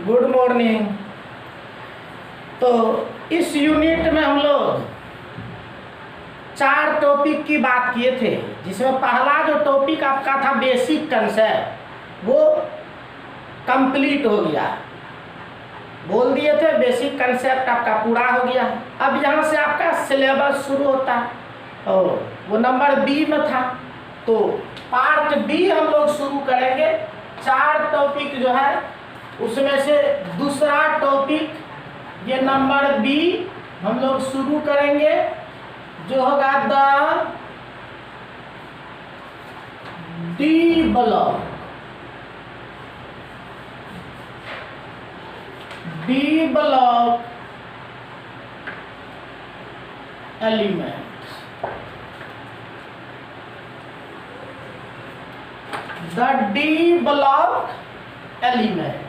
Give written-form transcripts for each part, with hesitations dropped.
Good morning. तो इस unit में हम लोग 4 टॉपिक की बात किए थे, जिसमें पहला जो टॉपिक आपका था बेसिक कंसेप्ट, वो कंप्लीट हो गया। बोल दिए थे बेसिक कंसेप्ट आपका पूरा हो गया। अब यहाँ से आपका सिलेबस शुरू होता है और वो नंबर बी में था, तो पार्ट बी हम लोग शुरू करेंगे। 4 टॉपिक जो है उसमें से दूसरा टॉपिक ये नंबर बी हम लोग शुरू करेंगे, जो होगा the D block. D block elements, the D block elements.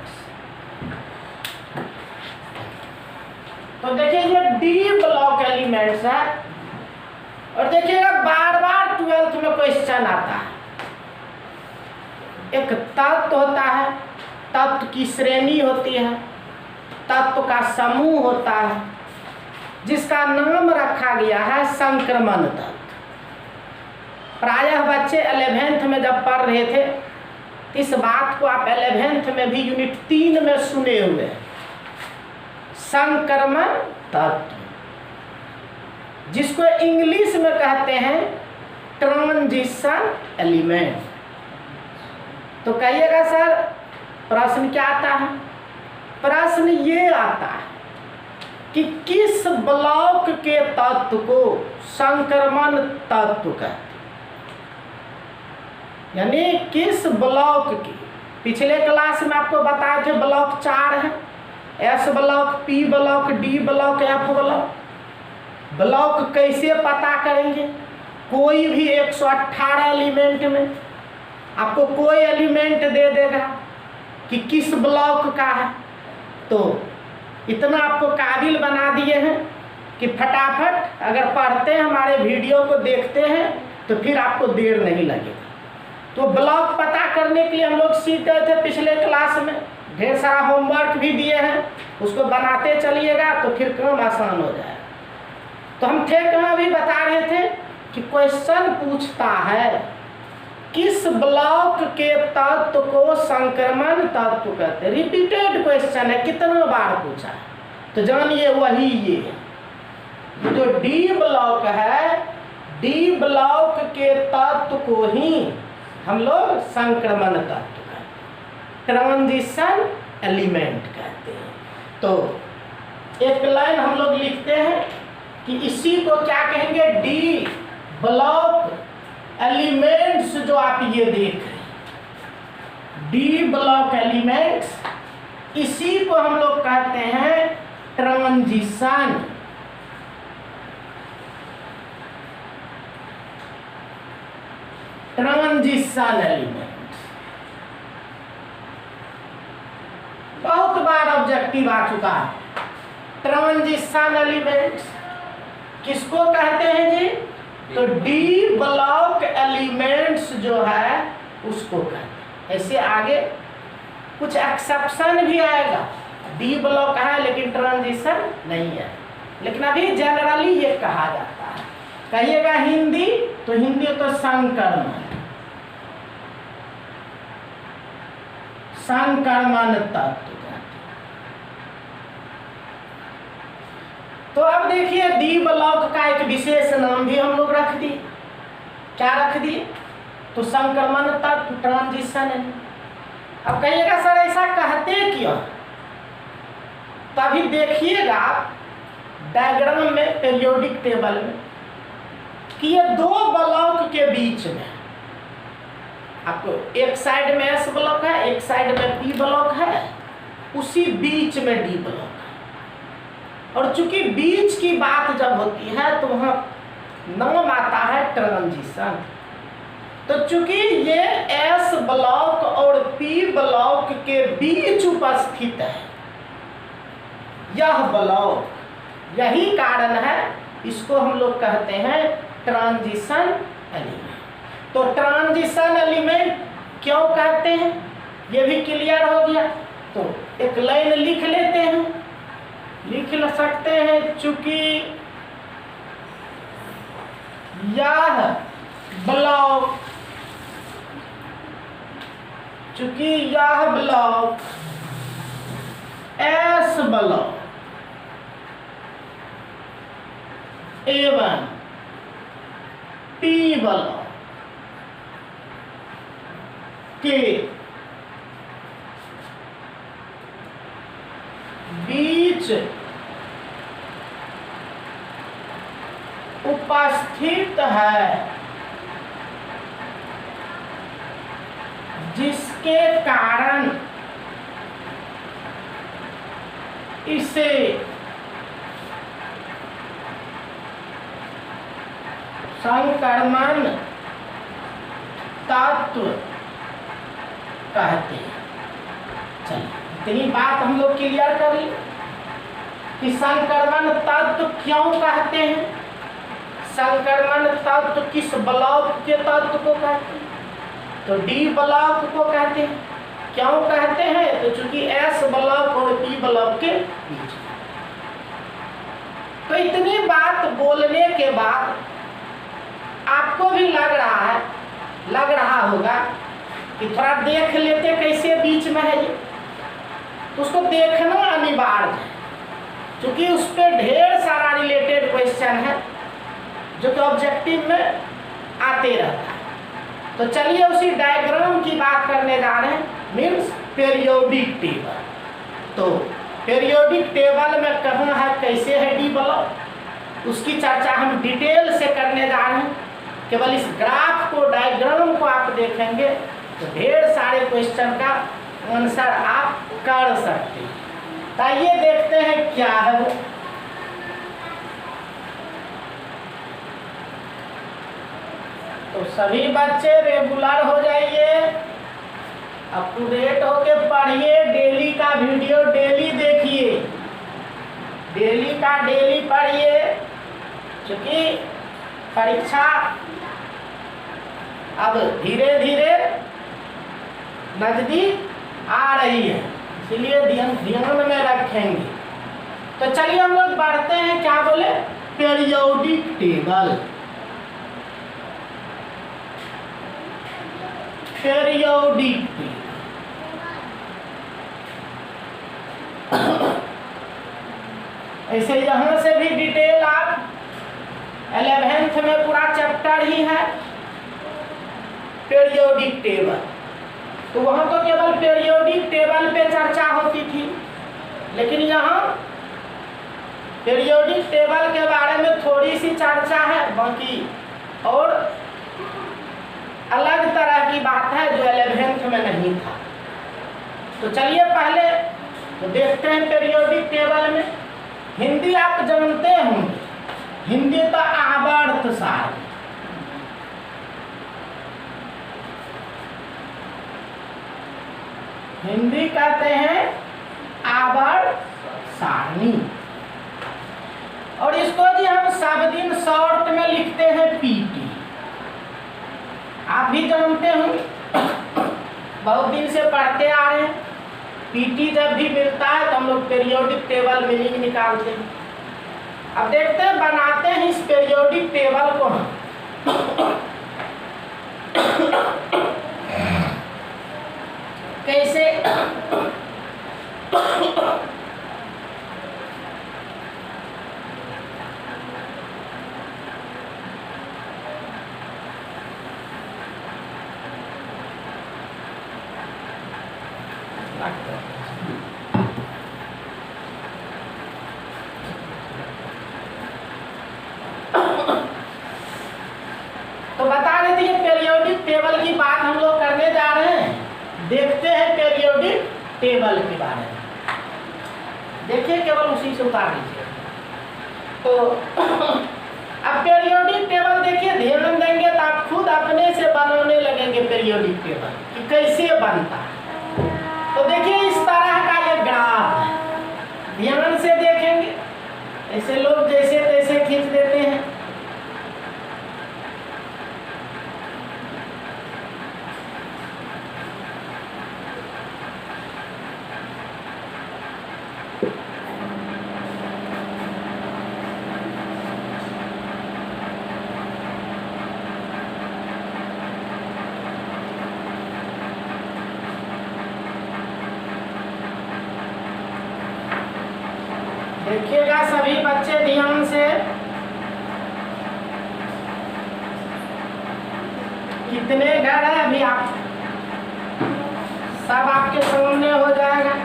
तो देखिए ये डी ब्लॉक एलिमेंट्स है, और देखिएगा बार बार 12th में क्वेश्चन आता है। एक तत्व होता है, तत्व की श्रेणी होती है, तत्व का समूह होता है, जिसका नाम रखा गया है संक्रमण तत्व। प्रायः बच्चे 11th में जब पढ़ रहे थे, इस बात को आप 11th में भी यूनिट 3 में सुने हुए हैं। संक्रमण तत्व, जिसको इंग्लिश में कहते हैं ट्रांजिशन एलिमेंट। तो कहिएगा सर प्रश्न क्या आता है? प्रश्न ये आता है कि किस ब्लॉक के तत्व को संक्रमण तत्व कहते हैं, यानी किस ब्लॉक की। पिछले क्लास में आपको बताए थे ब्लॉक 4 है, S block, P block, D block, F block. Block कैसे पता करेंगे? कोई भी 118 एलिमेंट में आपको कोई एलिमेंट दे देगा कि किस ब्लॉक का है, तो इतना आपको काबिल बना दिए हैं कि फटाफट अगर पढ़ते हैं, हमारे वीडियो को देखते हैं, तो फिर आपको देर नहीं लगेगा। तो ब्लॉक पता करने के लिए हम लोग सीख गए थे पिछले क्लास में, ढेर सारा होमवर्क भी दिए हैं, उसको बनाते चलिएगा तो फिर काम आसान हो जाएगा। तो हम थे कहाँ भी बता रहे थे कि क्वेश्चन पूछता है किस ब्लॉक के तत्व को संक्रमण तत्व कहते हैं। रिपीटेड क्वेश्चन है, कितना बार पूछा है, तो जानिए वही ये जो डी ब्लॉक है, डी ब्लॉक के तत्व को ही हम लोग संक्रमण तत्व कहते हैं, ट्रांजिशन एलिमेंट कहते हैं। तो एक लाइन हम लोग लिखते हैं कि इसी को क्या कहेंगे? D block elements. जो आप ये देख रहे हैं डी ब्लॉक एलिमेंट्स, इसी को हम लोग कहते हैं ट्रांजिशन एलिमेंट्स। बहुत बार ऑब्जेक्टिव आ चुका है। ट्रांजिशन एलिमेंट्स किसको कहते हैं जी? तो डी ब्लॉक एलिमेंट्स जो है उसको कहते हैं। ऐसे आगे कुछ एक्सेप्शन भी आएगा, डी ब्लॉक है लेकिन ट्रांजिशन नहीं है, लेकिन अभी जनरली ये कहा जाता है। कहिएगा हिंदी, तो हिंदी तो संक्रमण, संक्रमण तत्व। तो अब देखिए डी ब्लॉक का एक विशेष नाम भी हम लोग रख दिए। क्या रख दिए? तो संक्रमण तत्व, ट्रांजिशन है। अब कहिएगा सर ऐसा कहते क्यों? तो अभी देखिएगा आप डायग्राम में, पीरियोडिक टेबल में, कि ये 2 ब्लॉक के बीच में आपको एक साइड में एस ब्लॉक है, एक साइड में पी ब्लॉक है, उसी बीच में डी ब्लॉक है। और चूंकि बीच की बात जब होती है तो वहां नाम आता है ट्रांजिशन। तो चूंकि ये एस ब्लॉक और पी ब्लॉक के बीच उपस्थित है यह ब्लॉक, यही कारण है इसको हम लोग कहते हैं ट्रांजिशन एलिमेंट। तो ट्रांजिशन एलिमेंट क्यों कहते हैं ये भी क्लियर हो गया। तो एक लाइन लिख लेते हैं, लिख सकते हैं, चूंकि यह ब्लॉक, चूंकि यह ब्लॉक एस ब्लॉक एवं पी ब्लॉक के बीच उपस्थित है, जिसके कारण इसे संक्रमण तत्व कहते हैं। चलिए इतनी बात हम लोग क्लियर कर ली कि संक्रमण तत्व क्यों कहते हैं, संक्रमण तत्व किस ब्लॉक के तत्व को कहते हैं, तो डी ब्लॉक को कहते हैं। क्यों कहते हैं, तो चूंकि एस ब्लॉक और पी ब्लॉक के बीच। तो इतनी बात बोलने के बाद आपको भी लग रहा होगा कि थोड़ा देख लेते कैसे बीच में है ये, तो उसको देखना अनिवार्य है, क्योंकि उस पर ढेर सारा रिलेटेड क्वेश्चन है जो कि ऑब्जेक्टिव में आते रहता है। तो चलिए उसी डायग्राम की बात करने जा रहे हैं, मीन्स पीरियोडिक टेबल। तो पीरियोडिक टेबल में कहाँ है, कैसे है डी ब्लॉक, उसकी चर्चा हम डिटेल से करने जा रहे हैं। केवल इस ग्राफ को, डायग्राम को आप देखेंगे तो ढेर सारे क्वेश्चन का आंसर आप कर सकते हैं। तो आइए देखते हैं क्या है वो। तो सभी बच्चे रेगुलर हो जाइए, अप टू डेट होके पढ़िए, डेली का वीडियो डेली देखिए, डेली का डेली पढ़िए, क्योंकि परीक्षा अब धीरे धीरे नजदीक आ रही है, इसलिए ध्यान में रखेंगे। तो चलिए हम लोग बढ़ते हैं, क्या बोले, पीरियोडिक टेबल। पीरियोडिक ऐसे यहाँ से भी डिटेल आप 11th में पूरा चैप्टर ही है पीरियोडिक टेबल, तो वहाँ तो केवल पीरियोडिक टेबल पे चर्चा होती थी, लेकिन यहाँ पीरियोडिक टेबल के बारे में थोड़ी सी चर्चा है, बाकी और अलग तरह की बात है जो 11th में नहीं था। तो चलिए पहले तो देखते हैं पीरियोडिक टेबल में। हिंदी आप जानते होंगे, हिंदी तो आवर्त सारणी, हिंदी कहते हैं आवर्त सारणी, और इसको जी हम सब दिन शॉर्ट में लिखते हैं पीटी। आप भी जानते होंगे, बहुत दिन से पढ़ते आ रहे हैं। पीटी जब भी मिलता है तो हम लोग पीरियोडिक टेबल मीनिंग निकालते हैं। अब देखते हैं, बनाते हैं इस पीरियोडिक टेबल को हम। कैसे तो बता देते हैं, पीरियोडिक टेबल की बात हम लोग करने जा रहे हैं। देखते हैं पीरियोडिक टेबल के बारे में, देखिए केवल उसी से उतार लीजिए। तो अब पीरियोडिक टेबल देखिए, ध्यान देंगे तो आप खुद अपने से बनाने लगेंगे पीरियोडिक टेबल कि कैसे बनता है। तो देखिए इस तरह का ये ग्राफ है, ध्यान से देखेंगे, ऐसे लोग जैसे तैसे खींच देते हैं। देखिएगा सभी बच्चे ध्यान से, कितने घर है अभी आप सब आपके सामने हो जाएगा।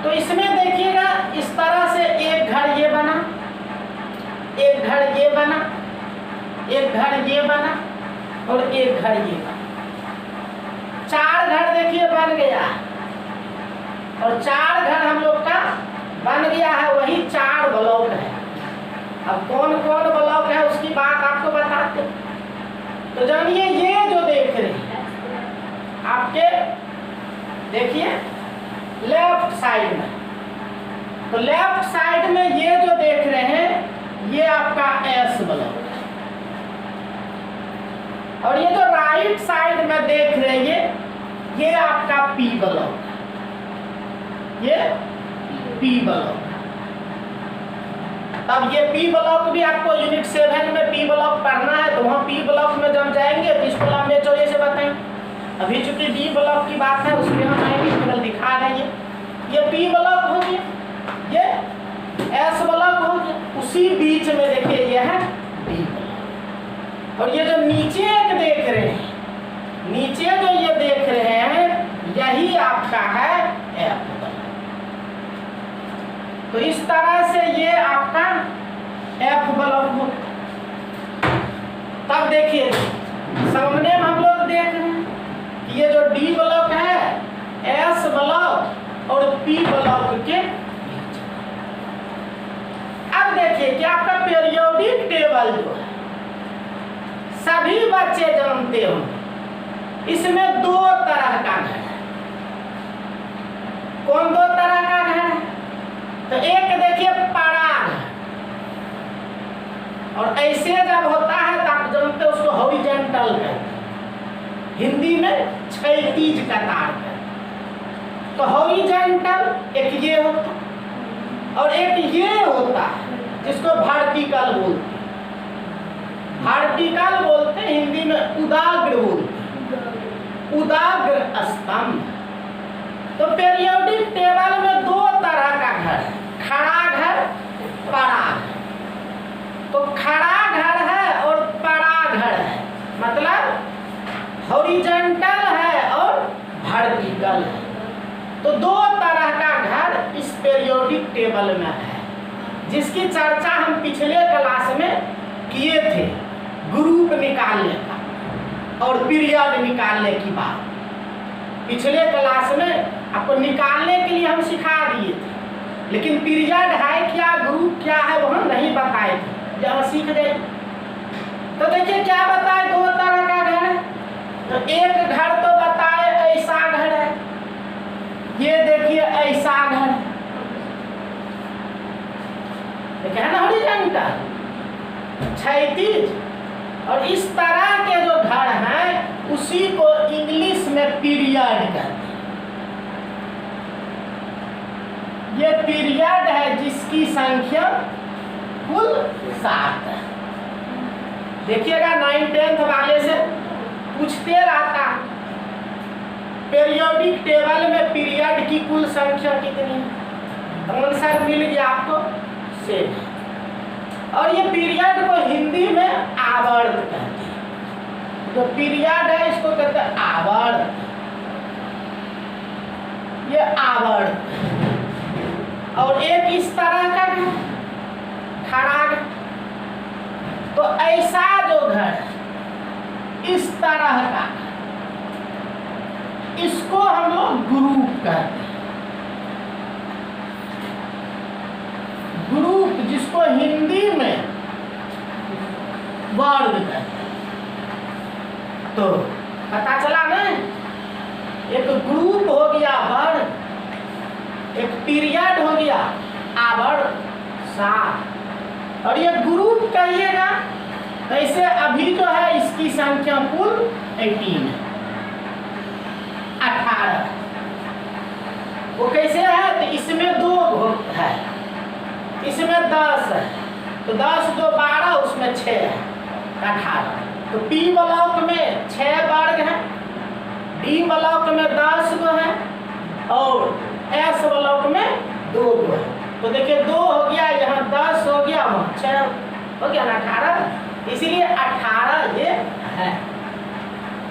तो इसमें देखिएगा इस तरह से एक घर ये बना, एक घर ये बना, एक घर ये बना और एक घर ये बना। 4 घर देखिए बन गया, और 4 घर हम लोग का बन गया है, वही 4 ब्लॉक है। अब कौन कौन ब्लॉक है उसकी बात आपको बताते। तो जानिए ये जो देख रहे हैं आपके, देखिए लेफ्ट साइड में, तो लेफ्ट साइड में ये जो देख रहे हैं ये आपका एस ब्लॉक है, और ये जो राइट साइड में देख रहे हैं ये आपका पी ब्लॉक है, ये पी ब्लॉक है। तब ये पी ब्लॉक भी आपको यूनिट 7 में पी ब्लॉक पढ़ना है, तो वहाँ पी ब्लॉक में जब जाएंगे तो इसको लंबे चौड़े से बताएंगे। अभी चूंकि डी ब्लॉक की बात है उसमें हम आएंगे, केवल दिखा रहे हैं। ये पी ब्लॉक हो गया, ये एस ब्लॉक हो गया, उसी बीच में देखिए ये है डी ब्लॉक। और ये जो नीचे एक देख रहे हैं, नीचे जो ये देख रहे हैं यही आपका है एफ ब्लॉक। तो इस तरह से ये आपका एफ ब्लॉक हो। तब देखिए सामने में हम लोग देख रहे हैं ये जो डी ब्लॉक है, एस ब्लॉक और पी ब्लॉक के बीच। अब देखिए कि आपका पीरियोडिक टेबल जो है सभी बच्चे जानते हो, इसमें 2 तरह का घर है। कौन 2 तरह का घर है? तो एक देखिए पराग, और ऐसे जब होता है तो आप जानते हो उसको हॉरिजॉन्टल कहते हैं, हिंदी में क्षैतिज कतार है। तो हॉरिजॉन्टल एक ये होता है और एक ये होता है जिसको वर्टिकल बोलते हैं। वर्टिकल बोलते हैं, हिंदी में उदाग्र बोलते हैं, उदाग्र स्तंभ। तो पीरियोडिक टेबल में 2 तरह का घर है, खड़ा घर, पड़ा घर। तो खड़ा घर है और पड़ा घर है, मतलब हॉरिजॉन्टल है और वर्टिकल है। तो 2 तरह का घर इस पीरियोडिक टेबल में है, जिसकी चर्चा हम पिछले क्लास में किए थे, ग्रुप निकालने का और पीरियड निकालने की बात। पिछले क्लास में आपको निकालने के लिए हम सिखा दिए थे, लेकिन पीरियड है क्या, ग्रुप क्या है वो हम नहीं बताए थे, जब सीख गए। तो देखिए क्या बताए, 2 तरह का घर है। तो एक घर तो बताए ऐसा घर है, ये देखिए ऐसा घर है, देखिए है ना हॉरिजॉन्टल, क्षैतिज। और इस तरह के जो घर हैं उसी को इंग्लिश में पीरियड कहते हैं। ये पीरियड है जिसकी संख्या कुल 7 है। देखिएगा 9th 10th वाले से पूछते रहता, पीरियोडिक टेबल में पीरियड की कुल संख्या कितनी है? आंसर मिल गया आपको 7। और ये पीरियड को हिंदी में आवर्त कहते हैं। जो पीरियड है इसको कहते हैं आवर्त, ये आवर्त। और एक इस तरह का घर, खड़ा घर। तो ऐसा जो घर इस तरह का, इसको हम लोग ग्रुप कहते हैं। ग्रुप, जिसको हिंदी में वर्ग कहते हैं। तो पता चला ना, एक ग्रुप हो गया वर्ग, एक पीरियड हो गया आवर्त 7। और ये ग्रुप कहिएगा ऐसे अभी जो है इसकी संख्या कुल 18 है, 18। इसमें 2 है, इसमें 10 है, तो 10 2 12, उसमें 6 है 18। तो P ब्लॉक में 6 वर्ग है, D ब्लॉक में 10 गो है और S ब्लॉक में 2 गो है। तो देखिए 2 हो गया, यहाँ 10 हो गया, वहाँ 6 हो गया ना 18, इसीलिए 18 ये है।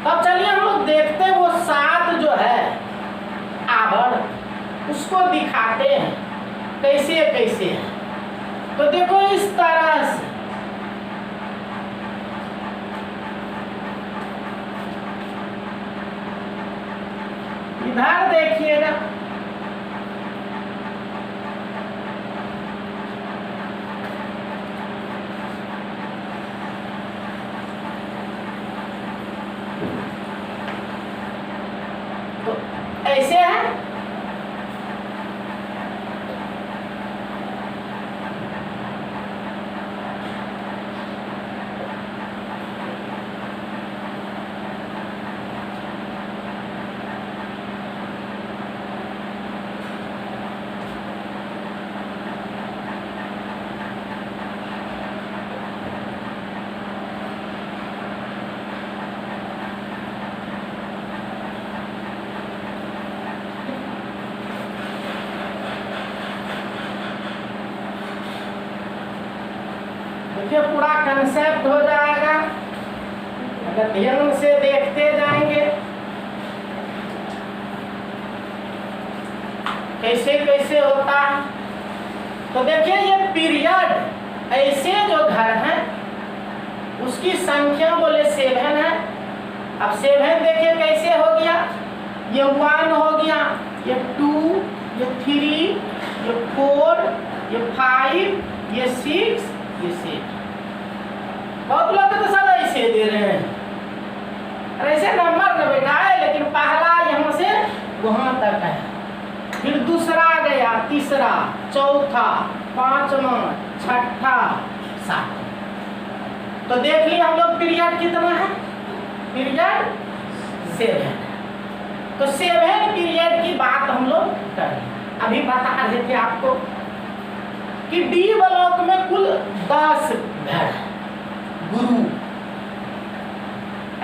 अब चलिए हम लोग देखते हैं वो 7 जो है आवरण, उसको दिखाते हैं कैसे कैसे है। तो देखो इस तरह से इधर देखिएगा, तो ऐसे है, देखिए पूरा कंसेप्ट हो जाएगा अगर ध्यान से देखते जाएंगे कैसे कैसे होता है। तो देखिए ये पीरियड ऐसे जो घर हैं उसकी संख्या बोले 7 है। अब 7 देखिए कैसे हो गया, ये 1 हो गया, ये 2, ये 3, ये 4, ये 5, ये 6, ये 7। बहुत लोग तो सब ऐसे दे रहे हैं, अरे ऐसे नंबर का बेटा है, लेकिन पहला यहाँ से वहाँ तक है, फिर दूसरा गया, तीसरा, चौथा, पांचवा, छठा, 7। तो देख लिया हम लोग पीरियड कितना है, पीरियड 7। तो 7 पीरियड की बात हम लोग करें। अभी बता रहे थे आपको कि डी ब्लॉक में कुल 10 घर है, गुरु।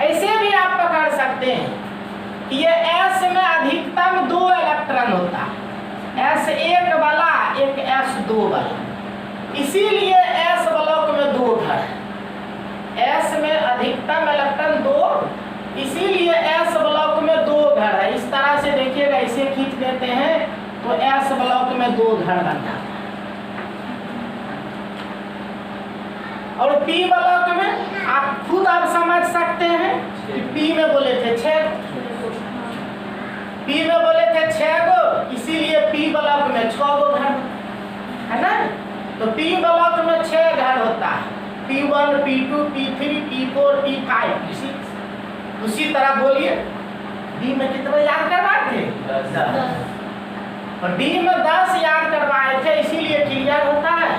ऐसे भी आप पकड़ सकते हैं कि ये S में अधिकतम 2 इलेक्ट्रॉन होता है, S1 वाला, एक S2 वाला, इसीलिए S ब्लॉक में 2 घर है। S में अधिकतम इलेक्ट्रॉन 2, इसीलिए S ब्लॉक में 2 घर है। इस तरह से देखिएगा, इसे खींच देते हैं तो S ब्लॉक में 2 घर बन जाता है। और P ब्लॉक में आप खुद आप समझ सकते हैं कि P में बोले थे 6, P में बोले थे 6 गो, इसीलिए P ब्लॉक में 6 गो घर है ना। तो P ब्लॉक में 6 घर होता है, P1, P2, P3, P4, P5, P6। उसी तरह बोलिए D में कितना याद करवाए थे, 10। और D में 10 याद करवाए थे, इसीलिए क्लियर होता है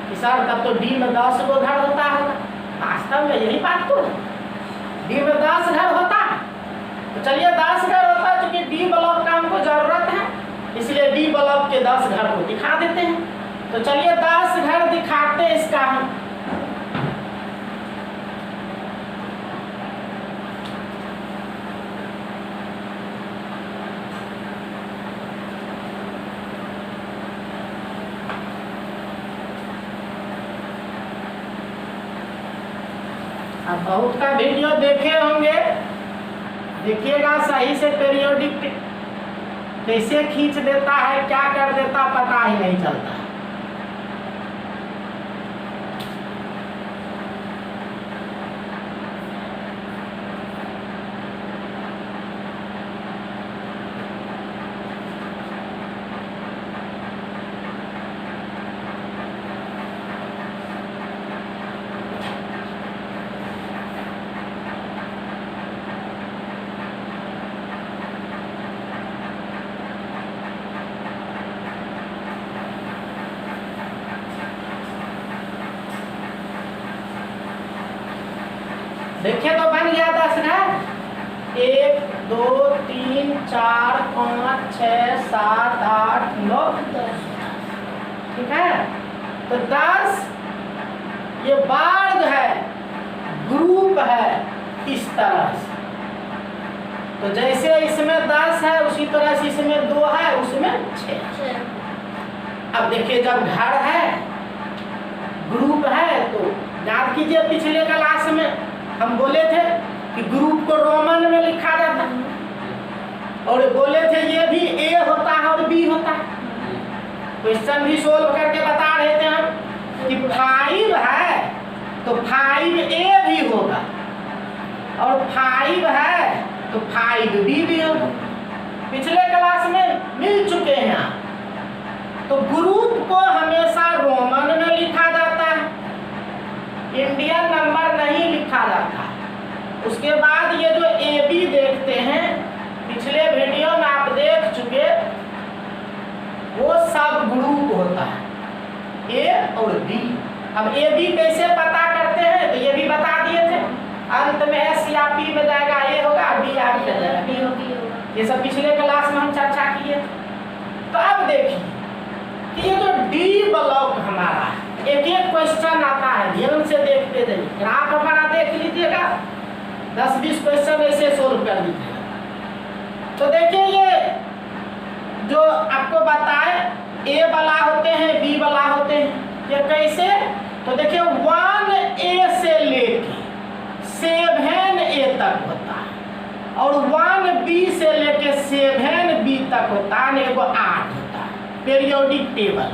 कि सर तब तो D में 10 गो घर होता है। वास्तव में यही बात तो है, D में 10 घर होता है। तो चलिए 10 घर होता है, क्योंकि D ब्लॉक का हमको जरूरत है, इसलिए D ब्लॉक के 10 घर को दिखा देते हैं। तो चलिए 10 घर दिखाते हैं इसका हम। अब बहुत का वीडियो देखे होंगे, देखिएगा सही से, पीरियोडिक कैसे खींच देता है, क्या कर देता पता ही नहीं चलता। देखिए तो बन गया 10 घर। 1 2 3 4 5 6 7 8 9 ठीक है। तो 10 ये वर्ग है, ग्रुप है, इस तरह से। तो जैसे इसमें 10 है उसी तरह से इसमें 2 है, उसमें 6। अब देखिए जब घर है, ग्रुप है, तो याद कीजिए पिछले क्लास में हम बोले थे कि ग्रुप को रोमन में लिखा जाता और बोले थे ये भी ए होता है और बी होता है। क्वेश्चन भी सोल्व करके बता रहे थे हम कि 5 है तो 5A भी होगा और 5 है तो 5B भी होगा। पिछले क्लास में मिल चुके हैं आप। तो ग्रुप को हमेशा रोमन में लिखा जाता है, इंडियन नंबर नहीं लिखा जाता। उसके बाद ये जो AB देखते हैं, पिछले वीडियो में आप देख चुके, वो सब ग्रुप होता है, A और B। अब AB कैसे पता करते हैं तो ये भी बता दिए थे, अंत में S या P में जाएगा A होगा, B आगे में जाएगा B होगा। ये सब पिछले क्लास में हम चर्चा किए। तो अब देखिए कि ये जो D ब्लॉक हमारा एक एक क्वेश्चन आता है, ध्यान से देखते जाइए, ग्राफ हमारा देख लीजिएगा, 10-20 क्वेश्चन ऐसे सोल्व कर लीजिएगा। तो देखिए ये जो आपको बताए A वाला होते हैं, B वाला होते हैं, ये कैसे? तो देखिए 1A से लेके 7A तक होता है और 1B से लेके 7B तक होता है, एगो 8 होता है पीरियोडिक टेबल।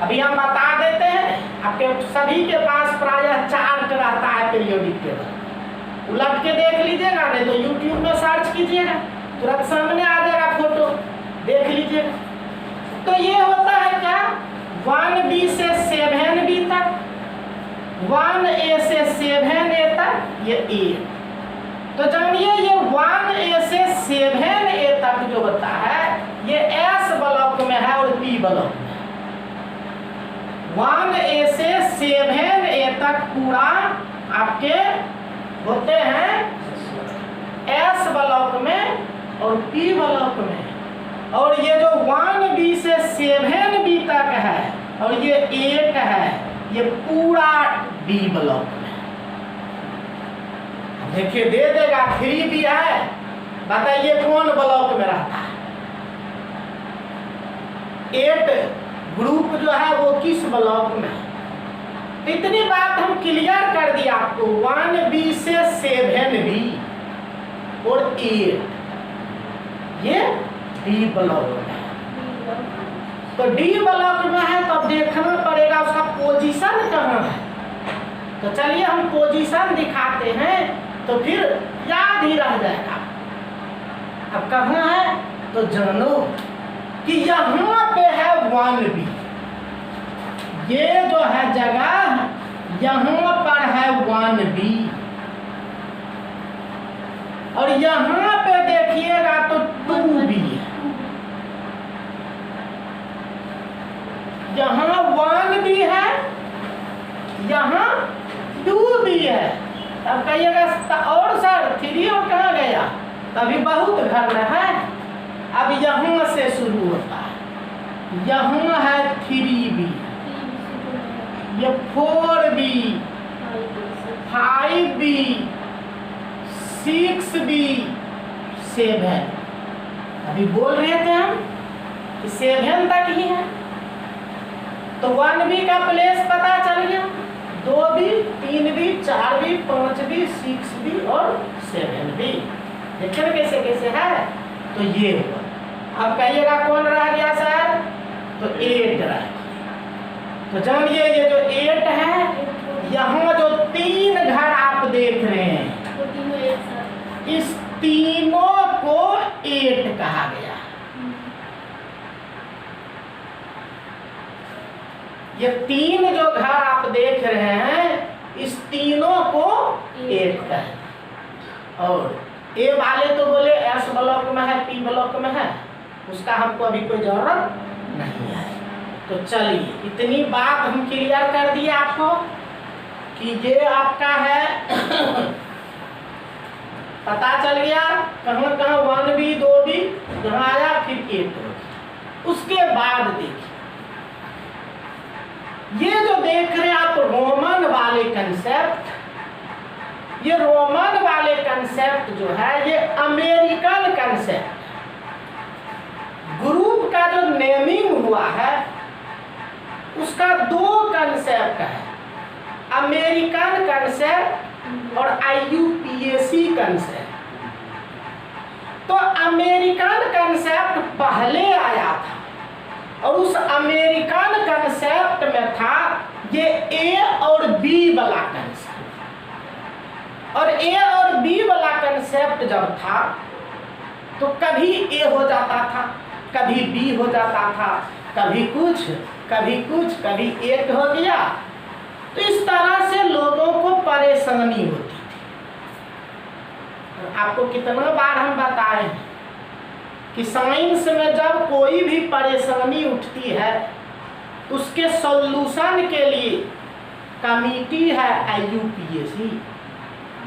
अभी हम बता देते हैं, आपके सभी के पास प्रायः चार्ट रहता है पीरियोडिक टेबल, उलट के देख लीजिएगा, नहीं तो यूट्यूब में सर्च कीजिएगा, तुरंत सामने आ जाएगा, फोटो देख लीजिएगा। तो ये होता है क्या, 1B से 7B तक, 1A से 7A तक, ये A। तो जानिए ये 1A से 7A तक जो होता है ये S ब्लॉक में है और P ब्लॉक में है। 1A से 7A तक पूरा आपके होते हैं S ब्लॉक में और P ब्लॉक में, और ये जो 1B से 7B तक है और ये 8 है, ये पूरा D ब्लॉक में। देखिए दे देगा 3B है, बताइए कौन ब्लॉक में रहता है? 8 ग्रुप जो है वो किस ब्लॉक में है? इतनी बात हम क्लियर कर दिया आपको। 1B से 7B और 8 ये D ब्लॉक में है। तो D ब्लॉक में है तो अब देखना पड़ेगा उसका पोजीशन कहाँ है। तो चलिए हम पोजीशन दिखाते हैं तो फिर याद ही रह जाएगा। अब कहाँ है तो जानो कि यहाँ पे है 1B, ये जो है जगह यहाँ पर है 1B, और यहाँ पे देखिएगा तो 2B है। यहाँ 1B है, यहाँ 2B है। अब कहिएगा और सर 3 और कहाँ गया? तभी बहुत घर में है। अब यहाँ से शुरू होता है, यहाँ है 3B, ये 4B, 5B, 6B, 7। अभी बोल रहे थे हम कि 7 तक ही है। तो 1B का प्लेस पता चल गया, 2B, 3B, 4B, 5B, 6B और 7B। देखिए कैसे कैसे है। तो ये हुआ। अब कहिएगा कौन रह गया सर? तो 8 रह गया। तो जानिए ये जो 8 है, यहाँ जो 3 घर आप देख रहे हैं, तो तीनों एक साथ, इस तीनों को 8 कहा गया। ये 3 जो घर आप देख रहे हैं, इस तीनों को 8 कहे। और ए वाले तो बोले एस ब्लॉक में है, पी ब्लॉक में है, उसका हमको अभी कोई जरूरत नहीं है। तो चलिए इतनी बात हम क्लियर कर दिए आपको कि ये आपका है पता चल गया कहाँ कहाँ 1B 2B जहाँ आया, फिर 8 हो गया। उसके बाद देखिए ये जो देख रहे हैं आप रोमन वाले कंसेप्ट, ये रोमन वाले कंसेप्ट जो है ये अमेरिकन कंसेप्ट। ग्रुप का जो नेमिंग हुआ है उसका दो कंसेप्ट है, अमेरिकन कंसेप्ट और IUPAC कंसेप्ट। तो अमेरिकन कंसेप्ट पहले आया था और उस अमेरिकन कंसेप्ट में था ये A और B वाला कंसेप्ट। और A और B वाला कंसेप्ट जब था तो कभी A हो जाता था, कभी B हो जाता था, कभी कुछ कभी एक हो गया। तो इस तरह से लोगों को परेशानी होती थी। आपको कितना बार हम बताए हैं कि साइंस में जब कोई भी परेशानी उठती है उसके सॉल्यूशन के लिए कमिटी है IUPAC।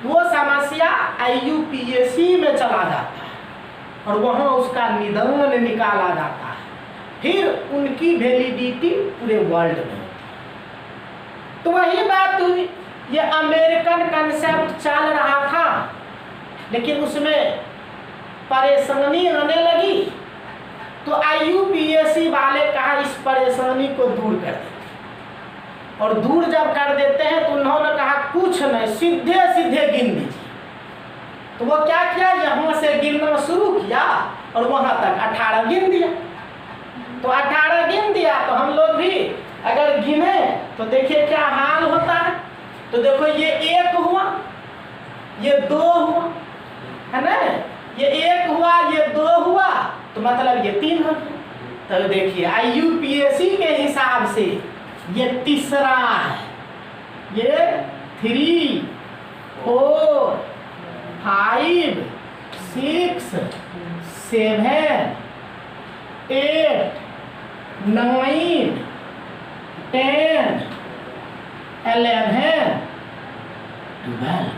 वो समस्या IUPAC में चला जाता है और वहाँ उसका निदान निकाला जाता है, फिर उनकी वैलिडिटी पूरे वर्ल्ड में होती है। तो वही बात हुई, ये अमेरिकन कंसेप्ट चल रहा था लेकिन उसमें परेशानी आने लगी तो IUPAC वाले कहा इस परेशानी को दूर कर देते, और दूर जब कर देते हैं तो उन्होंने कहा कुछ नहीं, सीधे सीधे गिन दीजिए। तो वो क्या किया, यहाँ से गिनना शुरू किया और वहाँ तक 18 गिन दिया। तो 18 गिन दिया तो हम लोग भी अगर गिने तो देखिए क्या हाल होता है। तो देखो ये 1 हुआ, ये 2 हुआ, है ना, ये 1 हुआ, ये 2 हुआ, तो मतलब ये 3 हो गया। तो देखिए IUPAC के हिसाब से ये तीसरा है, ये 3 4 5 6 7 8 9 10 11 12।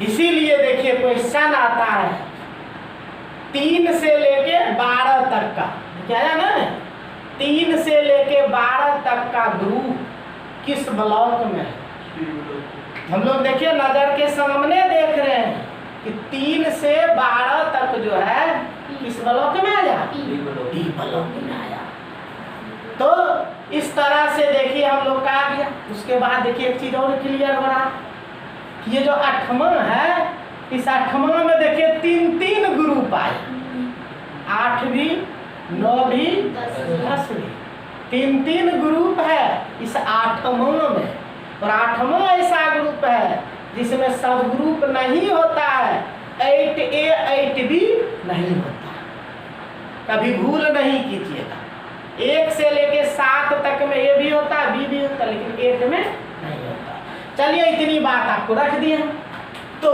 इसीलिए देखिए क्वेश्चन आता है 3 से लेके 12 तक का, क्या है ना, 3 से लेके 12 तक का ग्रुप किस ब्लॉक में है। हम लोग देखिए नजर के सामने देख रहे हैं कि 3 से 12 तक जो है किस ब्लॉक में आया, D ब्लॉक में आया। तो इस तरह से देखिए हम लोग का आ गया। उसके बाद देखिए एक चीज और क्लियर हो रहा, ये जो 8वां है, इस 8वां में देखिए 3 ग्रुप आए, 8 भी 9 भी 10 भी, 3 ग्रुप है इस 8वां में। और 8वां ऐसा ग्रुप है जिसमें सब ग्रुप नहीं होता है, 8A 8B नहीं होता। कभी भूल नहीं कीजिएगा, 1 से लेके 7 तक में A भी होता है, B भी होता है, लेकिन 8 में नहीं होता। चलिए इतनी बात आपको रख दिए हैं। तो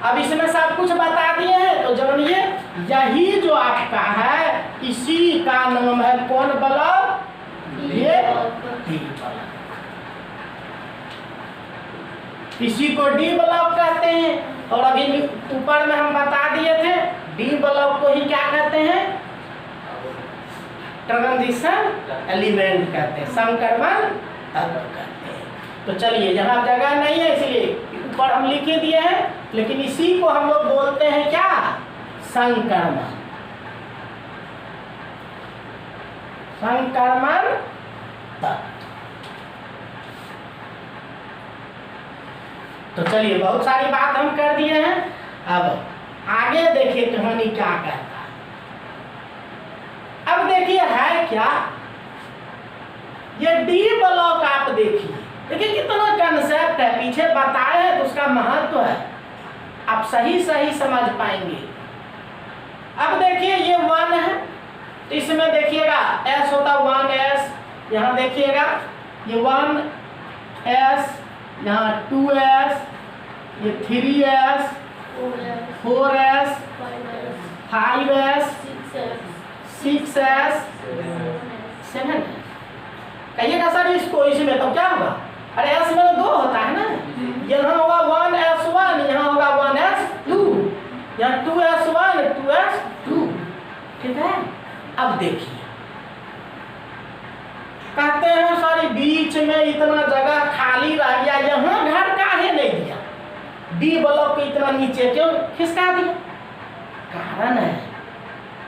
अब इसमें सब कुछ बता दिए हैं, तो जानिए यही जो आपका है इसी का नाम है कौन ब्लॉक, ये D ब्लॉक। इसी को D ब्लॉक कहते हैं। और अभी ऊपर में हम बता दिए थे D ब्लॉक को ही क्या कहते हैं, ट्रांजिशन एलिमेंट कहते हैं, संक्रमण तत्व कहते हैं। तो चलिए यहाँ जगह नहीं है इसलिए ऊपर हम लिखे दिए हैं, लेकिन इसी को हम लोग बोलते हैं क्या, संक्रमण। संक्रमण तत्व। तो चलिए बहुत सारी बात हम कर दिए हैं। अब आगे देखिए कहानी क्या कहता है। अब देखिए है क्या, ये D ब्लॉक आप देखिए कितना कंसेप्ट है, पीछे बताए हैं तो उसका महत्व है, आप सही समझ पाएंगे। अब देखिए ये 1 है, तो इसमें देखिएगा S होता 1S, यहाँ देखिएगा ये 1S, यहाँ 2S, ये 3S, 4S, 5S, 6S, 7। कहिएगा सर इसको इसमें तो क्या होगा, अरे S में तो 2 होता है ना, यहाँ होगा 1S1, यहाँ होगा 1S2, यहाँ 2S1 2S2, ठीक है। अब देखिए कहते हैं सॉरी बीच में इतना जगह खाली रह गया, यहाँ घर काहे नहीं दिया? डी ब्लॉक को इतना नीचे क्यों खिसका दिया? कारण है,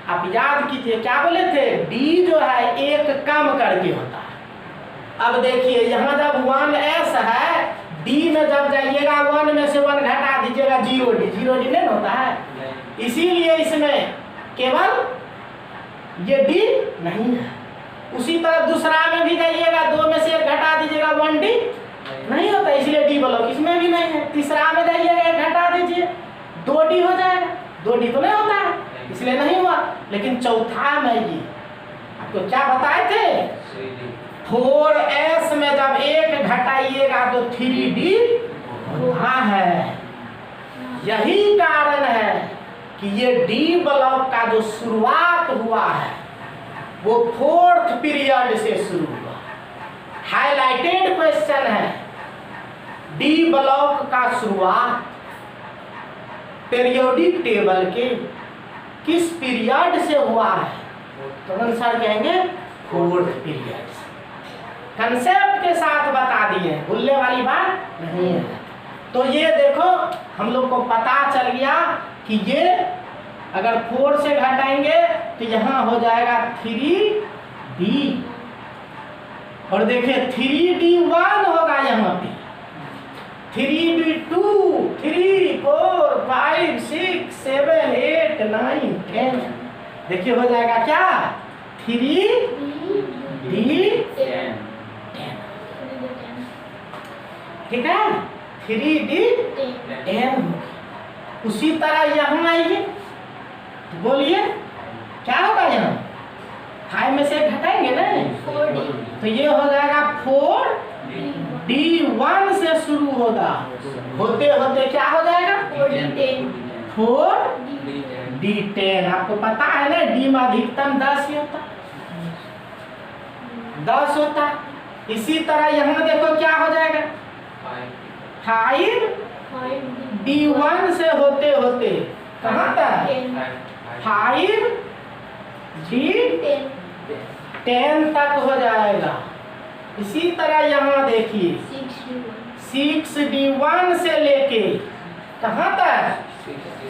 आप याद कीजिए क्या बोले थे, डी जो है एक कम करके होता है। अब देखिए यहाँ जब 1s है, डी में जब जाइएगा 1 में से 1 घटा दीजिएगा 0d, 0d नहीं होता है, इसीलिए इसमें केवल ये डी नहीं है। उसी तरह दूसरा में भी जाइएगा, 2 में से 1 घटा दीजिएगा 1d नहीं होता, इसलिए डी ब्लॉक इसमें भी नहीं है। तीसरा में जाइएगा 1 घटा दीजिए 2d हो जाएगा, 2d तो नहीं होता है, इसलिए नहीं हुआ। लेकिन चौथा में ये आपको क्या बताए थे, 4s में जब 1 घटाइएगा तो 3d होता है। यही कारण है कि ये डी ब्लॉक का जो शुरुआत हुआ है वो 4th पीरियड से शुरू हुआ। हाईलाइटेड क्वेश्चन है, डी ब्लॉक का शुरुआत पीरियोडिक टेबल के किस पीरियड से हुआ है? तो आंसर कहेंगे 4th पीरियड से। कंसेप्ट के साथ बता दिए, भूलने वाली बात नहीं है। तो ये देखो हम लोग को पता चल गया कि ये अगर 4 से घटाएंगे तो यहाँ हो जाएगा 3d, और देखिए 3d1 होगा यहाँ पे, 3d2, 3, 4, 5, 6, 7, 8, 9, 10, देखिए हो जाएगा क्या, 3d10, ठीक है, 3d10। उसी तरह यहाँ आइए तो बोलिए क्या होगा, यहाँ 5 में से घटाएंगे ना, 4d, तो ये हो जाएगा 4d1 से शुरू होगा, होते होते क्या हो जाएगा 4d10। आपको पता है ना डी में अधिकतम 10 ही होता, 10 होता। इसी तरह यहाँ देखो क्या हो जाएगा, 5d1 से होते होते कहाँ तक, 5d10 तक हो जाएगा। इसी तरह यहाँ देखिए 6d1 से लेके कहाँ तक,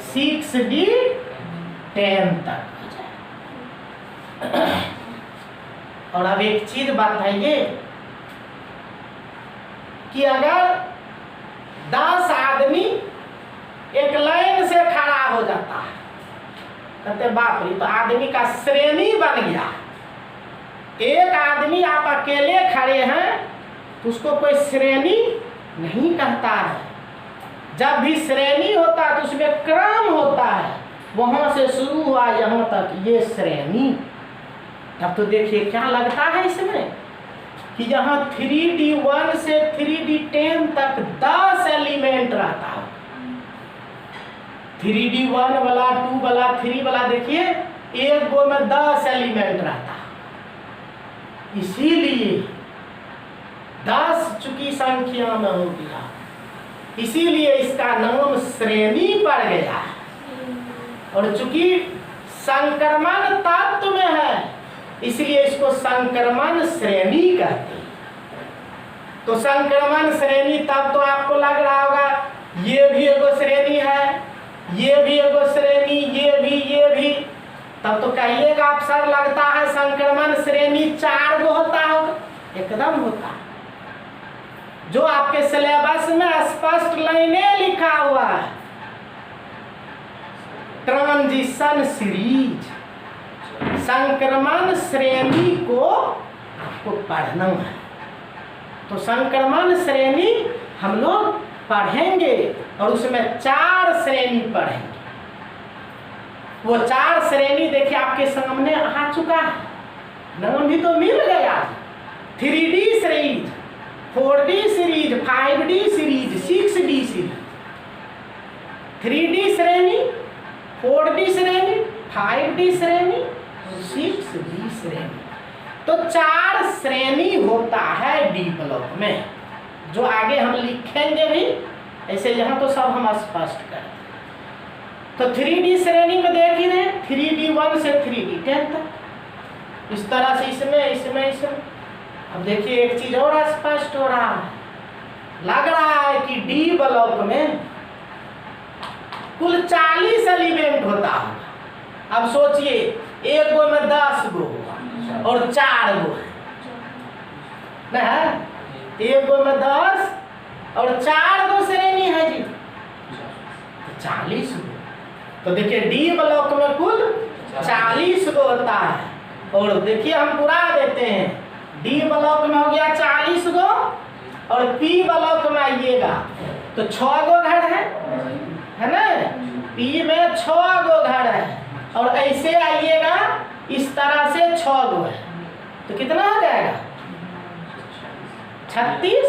6d10 तक हो जाएगा। और अब एक चीज बताइए कि अगर 10 आदमी एक लाइन से खड़ा हो जाता है, कहते बाप रे, तो आदमी का श्रेणी बन गया। एक आदमी आप अकेले खड़े हैं तो उसको कोई श्रेणी नहीं कहता है। जब भी श्रेणी होता है तो उसमें क्रम होता है, वहां से शुरू हुआ यहाँ तक ये श्रेणी। तब तो देखिए क्या लगता है इसमें कि यहाँ 3d1 से 3d10 तक 10 एलिमेंट रहता है। 3d1 वाला, 2 वाला, 3 वाला, देखिए एक गो में 10 एलिमेंट रहता है। इसीलिए 10 चूंकि संख्या में हो गया, इसीलिए इसका नाम श्रेणी पड़ गया। और चूंकि संक्रमण तत्व में है इसलिए इसको संक्रमण श्रेणी कहते हैं। तो संक्रमण श्रेणी, तब तो आपको लग रहा होगा ये भी एगो श्रेणी है, ये भी एगो श्रेणी, ये भी, तब तो कहिएगा आप सर लगता है संक्रमण श्रेणी 4 गो होता होगा। एकदम होता है, जो आपके सिलेबस में स्पष्ट लाइने लिखा हुआ है, ट्रांजिशन सीरीज, संक्रमण श्रेणी को आपको पढ़ना है। तो संक्रमण श्रेणी हम लोग पढ़ेंगे और उसमें 4 श्रेणी पढ़ेंगे। वो 4 श्रेणी देखिए आपके सामने आ चुका है, नाम भी तो मिल गया, 3D series, 4D series, 5D series, 6D series, 3D श्रेणी, 4D श्रेणी, 5D श्रेणी, 6D श्रेणी। तो 4 श्रेणी होता है डी ब्लॉक में, जो आगे हम लिखेंगे भी, ऐसे यहाँ तो सब हम स्पष्ट करें। तो 3D श्रेणी में देख ही रहे, 3D1 से 3D10 तक, इस तरह से इसमें अब देखिए एक चीज और स्पष्ट हो रहा है, लग रहा है कि डी ब्लॉक में कुल 40 एलिमेंट होता होगा। अब सोचिए एक गो में 10 गो और 4 गो है ना, एक गो में 10 और 4 गो श्रेणी है जी, 40 गो। तो देखिए डी ब्लॉक में कुल 40 गो होता है। और देखिए हम पूरा देते हैं, डी ब्लॉक में हो गया 40 गो और पी ब्लॉक में आइएगा तो 6 गो घर है ना, पी में 6 गो घर है और ऐसे आइएगा इस तरह से 6 गो है, तो कितना हो जाएगा 36।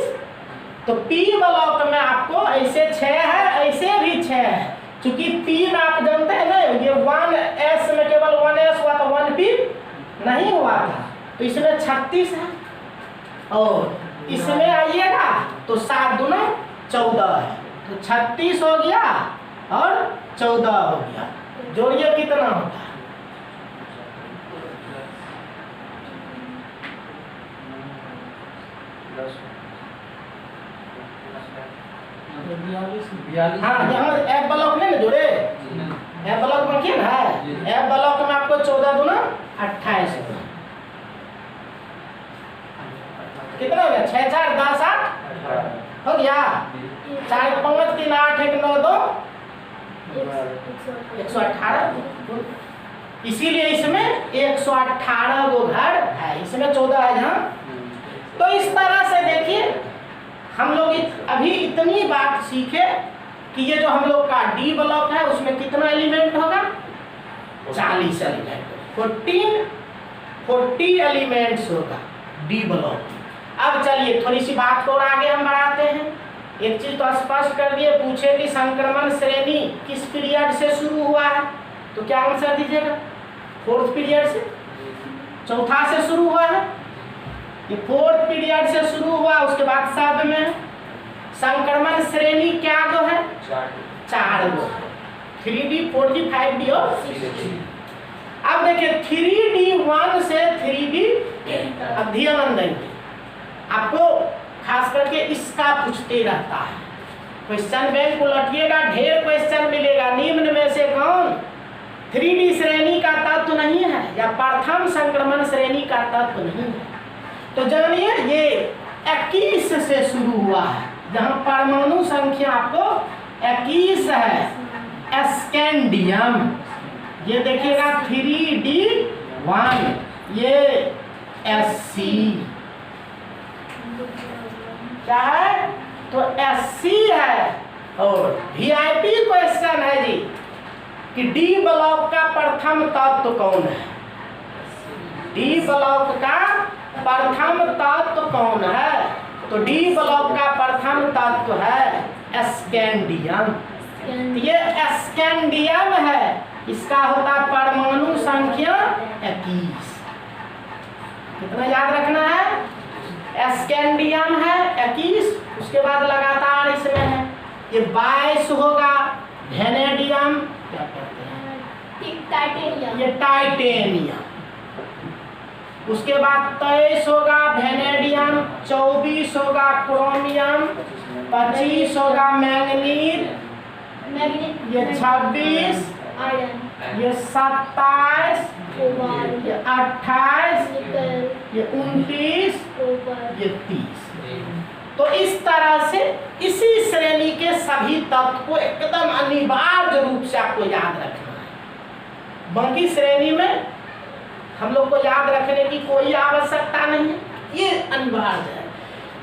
तो पी ब्लॉक में आपको ऐसे 6 है, ऐसे भी 6 है, क्योंकि पी में आप जानते हैं ना ये 1s में केवल 1s हुआ तो 1p नहीं हुआ था, तो इसमें 36 है। और इसमें आइएगा तो 7 दूना 14 है, तो 36 हो गया और 14 हो गया, जोड़िए कितना होता है 42। हाँ यहाँ एफ ब्लॉक में ना जोड़े, एफ ब्लॉक में क्या ना, एफ ब्लॉक में आपको 14 दूना 28 कितना हो गया 6 4 10 8 हो गया, 4 5 3 8 1 9 2 118। इसीलिए इसमें 118 गो घर है, इसमें 14 है जहाँ। तो इस तरह से देखिए हम लोग अभी इतनी बात सीखे कि ये जो हम लोग का डी ब्लॉक है उसमें कितना एलिमेंट होगा 40 एलिमेंट, 40 एलिमेंट्स होगा डी ब्लॉक। अब चलिए थोड़ी सी बात को और आगे हम बढ़ाते हैं। एक चीज तो स्पष्ट कर दिए, पूछे कि संक्रमण श्रेणी किस पीरियड से शुरू हुआ है, तो क्या आंसर दीजिएगा 4th पीरियड से, चौथा से शुरू हुआ है, ये 4th पीरियड से शुरू हुआ। उसके बाद शब्द में संक्रमण श्रेणी क्या गो है 4 गो, 3D 4D 5D और 6D। अब देखिए 3D1 से 3D अध्ययन देंगे आपको, खास करके इसका पूछते रहता है, क्वेश्चन बैंक को लटिएगा ढेर क्वेश्चन मिलेगा। निम्न में से कौन 3D श्रेणी का तत्व नहीं है या प्रथम संक्रमण श्रेणी का तत्व नहीं है, तो जानिए ये 21 से शुरू हुआ है, जहाँ परमाणु संख्या आपको 21 है। स्कैंडियम, ये देखिएगा 3D1, ये SC क्या है तो SC है। और VIP क्वेश्चन है जी कि डी ब्लॉक का प्रथम तत्व कौन है, डी ब्लॉक का प्रथम तत्व कौन है, तो डी ब्लॉक का प्रथम तत्व है स्कैंडियम। ये स्कैंडियम है, इसका होता परमाणु संख्या 21। कितना याद रखना है, स्कैंडियम है 21, उसके बाद लगातार इसमें है ये 22 होगा वेनेडियम, क्या कहते हैं टाइटेनियम, ये टाइटेनियम। उसके बाद 23 होगा वेनेडियम, 24 होगा क्रोमियम, 25 होगा मैंगनीज, ये 26, ये 27, ये 28, ये 29, ये 30। तो इस तरह से इसी श्रेणी के सभी तत्व को एकदम अनिवार्य रूप से आपको याद रखना है। बाकी श्रेणी में हम लोग को याद रखने की कोई आवश्यकता नहीं है, ये अनिवार्य है।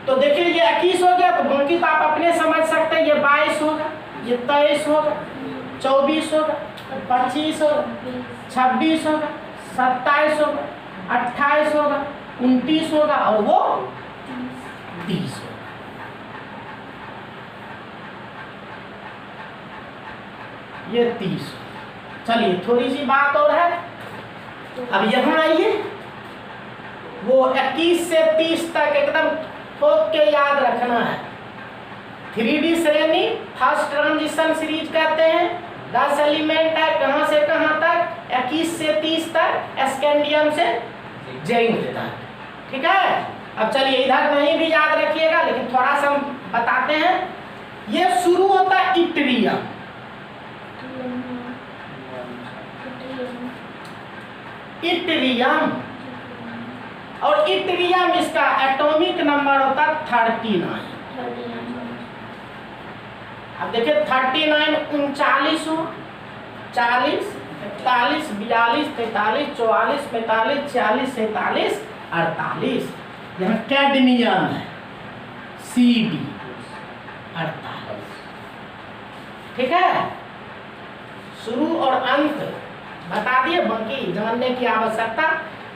तो देखिए ये 21 हो गया, तो बाकी तो आप अपने समझ सकते हैं, ये 22 होगा, ये 23 होगा, 24 होगा, 25 होगा, 26 होगा, 27 होगा, 28 होगा, 29 होगा और वो 30 होगा। ये 30। चलिए थोड़ी सी बात और है, अब यहाँ आइए, वो 21 से 30 तक एकदम ठोक के याद रखना है। 3D श्रेणी फर्स्ट ट्रांजिशन सीरीज कहते हैं, 10 एलिमेंट है, कहाँ से कहाँ तक 21 से 30 तक, स्कैंडियम से जिंक तक, ठीक है। अब चलिए इधर नहीं भी याद रखिएगा, लेकिन थोड़ा सा हम बताते हैं। ये शुरू होता है इट्रियम, इट्रियम, और इट्रियम इसका एटॉमिक नंबर होता है 39। अब देखिए 39 39 हो, 40 41 42 43 44 45 46 47 48। यहाँ कैडमियम है CD 48। ठीक है, शुरू और अंत बता दिए, बाकी जानने की आवश्यकता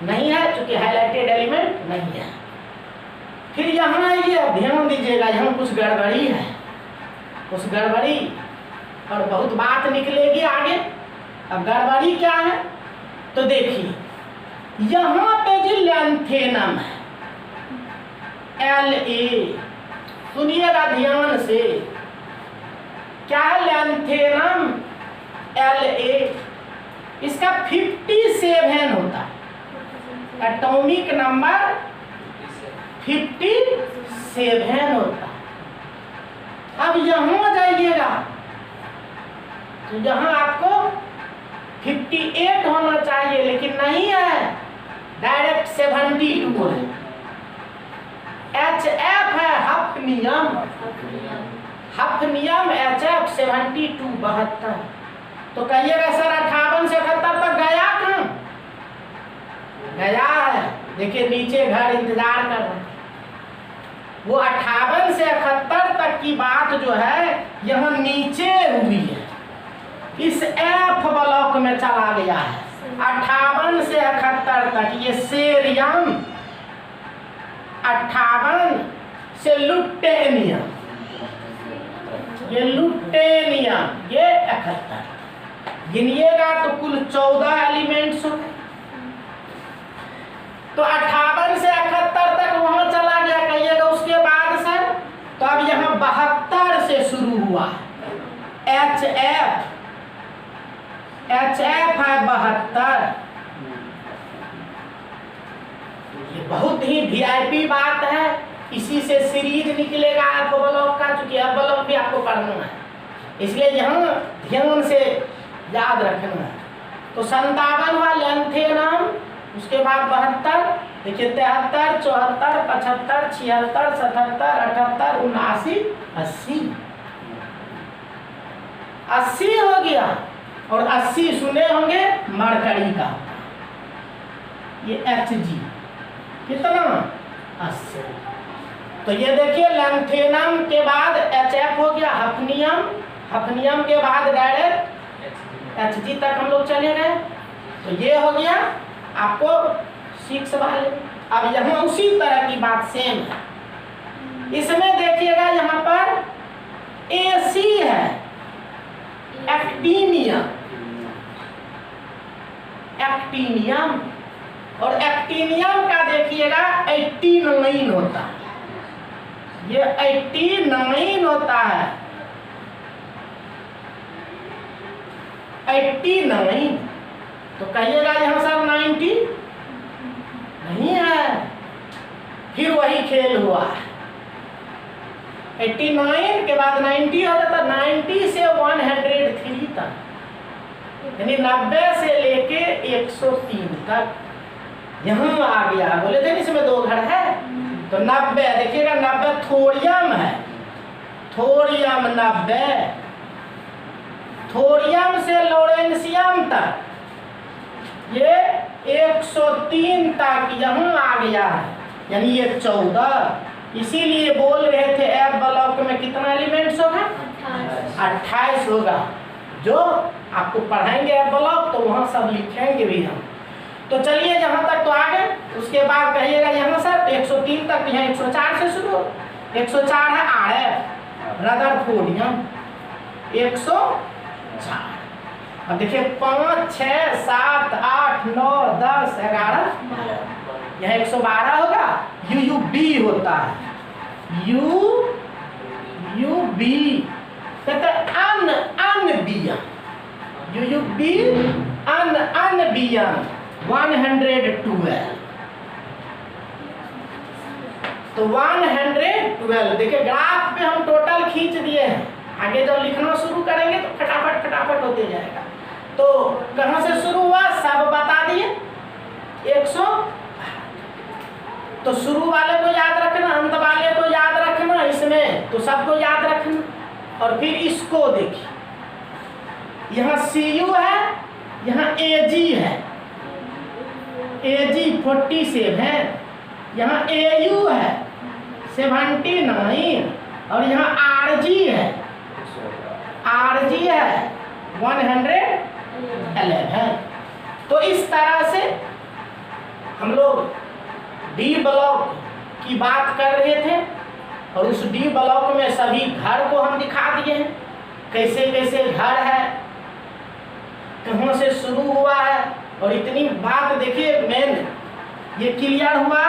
नहीं है क्योंकि हाइलाइटेड एलिमेंट नहीं है। फिर यहाँ ये ध्यान दीजिएगा, यहाँ कुछ गड़बड़ी है, कुछ गड़बड़ी और बहुत बात निकलेगी आगे। अब गड़बड़ी क्या है तो देखिए, यहाँ पे जो लैंथेनम है La, सुनिएगा ध्यान से, क्या है लैंथेनम La, इसका 57 होता है, एटॉमिक नंबर 57 होता है। अब यहाँ जाइएगा तो यहाँ आपको 58 होना चाहिए, लेकिन नहीं है, डायरेक्ट 72 है। HF है हफनियम, हफनियम HF 72 72। तो कहिएगा सर 58 से 71 तक गया कहाँ? गया है, देखिए नीचे घर इंतजार कर रहे हैं। वो 58 से 71 तक की बात जो है यहाँ नीचे हुई है, इस F ब्लॉक में चला गया है। 58 से 71 तक ये सेरियम, 58 से लुटेनियम, ये लुटेनियम, ये 71। गिनिएगा तो कुल 14 एलिमेंट्स हो गए। तो 58 से 71 तक वहां चला गया, कहिएगा उसके बाद सर, तो अब यहाँ 72 से शुरू हुआ HF, HF है 72। ये बहुत ही VIP बात है, इसी से सीरीज निकलेगा F ब्लॉक का, क्योंकि F ब्लॉक भी आपको पढ़ना है, इसलिए यहाँ ध्यान से याद रखना है। तो 57 हुआ लैंथेनम, उसके बाद 72, देखिए 73 74 75 76 77 78 79 80 80 हो गया। और 80 सुने होंगे मरकरी का, ये Hg कितना 80। तो ये देखिए लैंथेनम के बाद HF हो गया हफनियम, हफनियम के बाद डायरेक्ट Hg तक हम लोग चले गए। तो ये हो गया आपको 6 वाले। अब यहाँ उसी तरह की बात सेम है, इसमें देखिएगा यहाँ पर AC है एक्टिनियम, एक्टिनियम, और एक्टिनियम का देखिएगा 89 होता है, ये 89 होता है, 89। तो कहिएगा यहाँ सर 90 नहीं है, फिर वही खेल हुआ, 89 के बाद 90 हो जाता, 90 से 103 तक, यानी 90 से लेके 103 तक यहाँ आ गया। बोले थे इसमें 2 घर है, तो 90 देखिएगा, 90 थोरियम है, थोरियम 90, थोरियम से लोरेंसियम तक ये 103 तक यहाँ आ गया है, यानी ये 14। इसीलिए बोल रहे थे F ब्लॉक में कितना एलिमेंट्स होगा, 28 होगा। जो आपको पढ़ाएंगे F ब्लॉक तो वहाँ सब लिखेंगे भी हम। तो चलिए यहाँ तक तो आ गए, उसके बाद कहिएगा यहाँ सर 103 तक, यहाँ 104 से शुरू, 104 है RF रदरफोर्डियम 104। अब देखिए 5 6 7 8 9 10 11, यह 112 होगा। UUB होता है, UUB कहते अनबियम, UUB अनबियम 112। तो 112, देखिए ग्राफ पे हम टोटल खींच दिए हैं। आगे जब लिखना शुरू करेंगे तो फटाफट फटाफट होते जाएगा। तो कहाँ से शुरू हुआ सब बता दिए। 100, तो शुरू वाले को याद रखना, अंत वाले को याद रखना, इसमें तो सबको याद रखना। और फिर इसको देखिए, यहाँ CU है, यहाँ AG है, AG 47 है, यहाँ AU है 79, और यहाँ RG है, RG है 111। तो इस तरह से हम लोग डी ब्लॉक की बात कर रहे थे, और उस डी ब्लॉक में सभी घर को हम दिखा दिए हैं, कैसे कैसे घर है, कहाँ से शुरू हुआ है। और इतनी बात देखिए मेन ये क्लियर हुआ।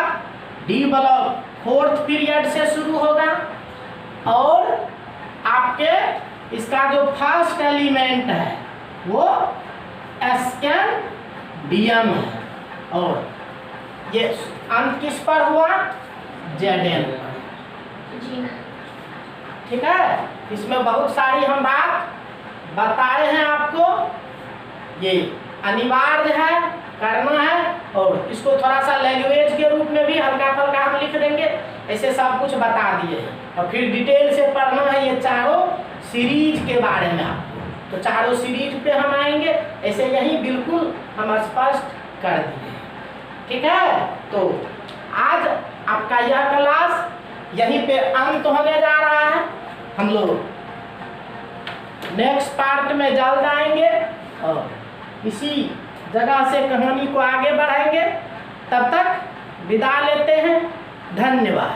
डी ब्लॉक 4th पीरियड से शुरू होगा, और आपके इसका जो फर्स्ट एलिमेंट है वो स्कैंडियम है, और ये अंत किस पर हुआ, Zn। ठीक है, इसमें बहुत सारी हम बात बताए हैं आपको, ये अनिवार्य है, करना है। और इसको थोड़ा सा लैंग्वेज के रूप में भी हल्का फुल्का हम लिख देंगे, ऐसे सब कुछ बता दिए हैं। और फिर डिटेल से पढ़ना है ये चारों सीरीज के बारे में आपको, तो चारों सीरीज पे हम आएंगे, ऐसे यही बिल्कुल हम स्पष्ट कर दिए। ठीक है, तो आज आपका यह क्लास यहीं पे अंत होने जा रहा है। हम लोग नेक्स्ट पार्ट में जल्द आएंगे और इसी जगह से कहानी को आगे बढ़ाएंगे। तब तक विदा लेते हैं, धन्यवाद।